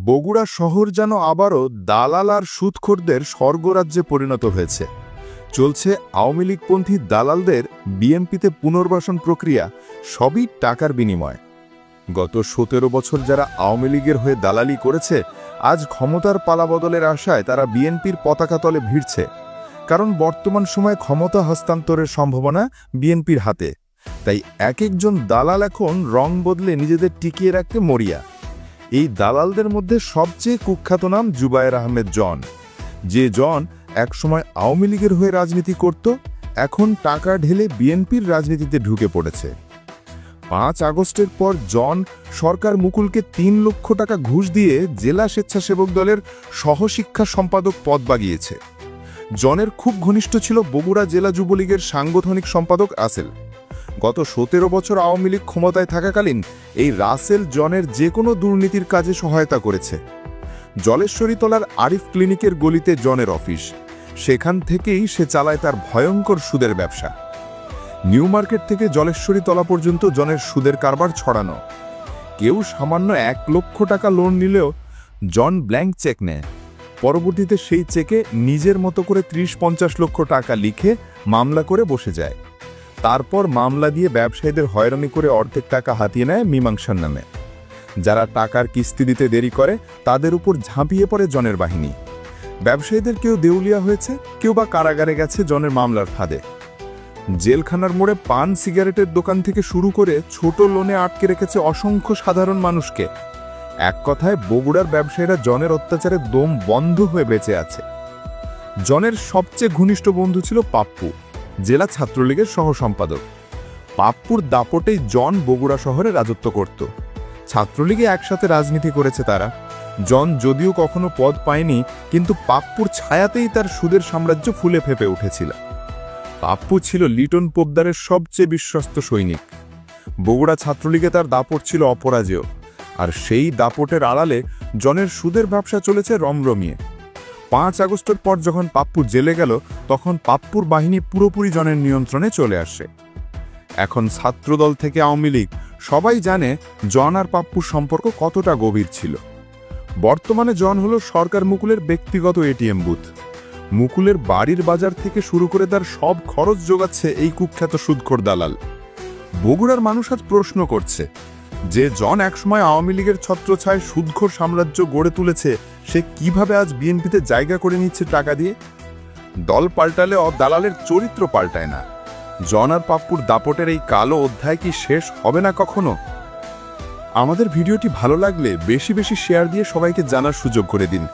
বগুড়া শহর যেন আবারও দালাল আর সুদখোরদের স্বর্গরাজ্যে পরিণত হয়েছে। চলছে আওয়ামী লীগপন্থী দালালদের বিএনপিতে পুনর্বাসন প্রক্রিয়া, সবই টাকার বিনিময়। গত ১৭ বছর যারা আওয়ামী লীগের হয়ে দালালি করেছে, আজ ক্ষমতার পালাবদলের আশায় তারা বিএনপির পতাকা তলে ভিড়ছে। কারণ বর্তমান সময়ে ক্ষমতা হস্তান্তরের সম্ভাবনা বিএনপির হাতে। তাই এক একজন দালাল এখন রং বদলে নিজেদের টিকিয়ে রাখতে মরিয়া। এই দালালদের মধ্যে সবচেয়ে কুখ্যাত নাম জুবায়ের আহমেদ জন। যে জন একসময় আওয়ামী লীগের হয়ে রাজনীতি করত, এখন টাকা ঢেলে বিএনপির রাজনীতিতে ঢুকে পড়েছে। ৫ আগস্টের পর জন সরকার মুকুলকে ৩ লক্ষ টাকা ঘুষ দিয়ে জেলা স্বেচ্ছাসেবক দলের সহশিক্ষা সম্পাদক পদ বাগিয়েছে। জনের খুব ঘনিষ্ঠ ছিল বগুড়া জেলা যুবলীগের সাংগঠনিক সম্পাদক রাসেল। গত ১৭ বছর আওয়ামী লীগ ক্ষমতায় থাকাকালীন এই রাসেল জনের যে কোনো দুর্নীতির কাজে সহায়তা করেছে। জলেশ্বরীতলার আরিফ ক্লিনিকের গলিতে জনের অফিস, সেখান থেকেই সে চালায় তার ভয়ঙ্কর সুদের ব্যবসা। নিউ মার্কেট থেকে জলেশ্বরীতলা পর্যন্ত জনের সুদের কারবার ছড়ানো। কেউ সামান্য ১ লক্ষ টাকা লোন নিলেও জন ব্ল্যাঙ্ক চেক নেয়। পরবর্তীতে সেই চেকে নিজের মতো করে ৩০-৫০ লক্ষ টাকা লিখে মামলা করে বসে যায়। তারপর মামলা দিয়ে ব্যবসায়ীদের হয়রানি করে অর্ধেক টাকা হাতিয়ে নেয় মীমাংসার নামে। যারা টাকার কিস্তি দিতে দেরি করে তাদের উপর ঝাঁপিয়ে পড়ে জনের বাহিনী। ব্যবসায়ীদের কেউ দেউলিয়া হয়েছে, কেউ বা কারাগারে গেছে জনের মামলার ফাঁদে। জেলখানার মোড়ে পান সিগারেটের দোকান থেকে শুরু করে ছোট লোনে আটকে রেখেছে অসংখ্য সাধারণ মানুষকে। এক কথায় বগুড়ার ব্যবসায়ীরা জনের অত্যাচারে দম বন্ধ হয়ে বেঁচে আছে। জনের সবচেয়ে ঘনিষ্ঠ বন্ধু ছিল পাপ্পু, জেলা ছাত্রলীগের সহ সম্পাদক। পাপ্পুর দাপটেই জন বগুড়া শহরে রাজত্ব করত। ছাত্রলীগে একসাথে রাজনীতি করেছে তারা। জন যদিও কখনো পদ পায়নি, কিন্তু পাপ্পুর ছায়াতেই তার সুদের সাম্রাজ্য ফুলে ফেপে উঠেছিল। পাপ্পু ছিল লিটন পোদ্দারের সবচেয়ে বিশ্বস্ত সৈনিক। বগুড়া ছাত্রলীগে তার দাপট ছিল অপরাজেয়, আর সেই দাপটের আড়ালে জনের সুদের ব্যবসা চলেছে রমরমিয়ে। ৫ আগস্টের পর যখন পাপ্পু জেলে গেল, তখন পাপ্পুর বাহিনী পুরোপুরি জনের নিয়ন্ত্রণে চলে আসে। এখন ছাত্রদল থেকে আওয়ামী লীগ সবাই জানে জন আর পাপ্পুর সম্পর্ক কতটা গভীর ছিল। বর্তমানে জন হলো সরকার মুকুলের ব্যক্তিগত এটিএম বুথ। মুকুলের বাড়ির বাজার থেকে শুরু করে তার সব খরচ যোগাচ্ছে এই কুখ্যাত সুদখোর দালাল। বগুড়ার মানুষ আজ প্রশ্ন করছে, যে জন একসময় আওয়ামী লীগের ছত্রছায়ায় সুদখোর সাম্রাজ্য গড়ে তুলেছে, সে কিভাবে আজ বিএনপিতে জায়গা করে নিচ্ছে টাকা দিয়ে? দল পাল্টালে দালালের চরিত্র পাল্টায় না। জন আর পাপ্পুর দাপটের এই কালো অধ্যায় কি শেষ হবে না কখনো? আমাদের ভিডিওটি ভালো লাগলে বেশি বেশি শেয়ার দিয়ে সবাইকে জানার সুযোগ করে দিন।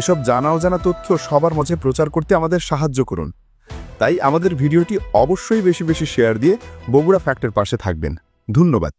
এসব জানা অজানা তথ্য সবার মাঝে প্রচার করতে আমাদের সাহায্য করুন। তাই আমাদের ভিডিওটি অবশ্যই বেশি বেশি শেয়ার দিয়ে বগুড়া ফ্যাক্টের পাশে থাকবেন। ধন্যবাদ।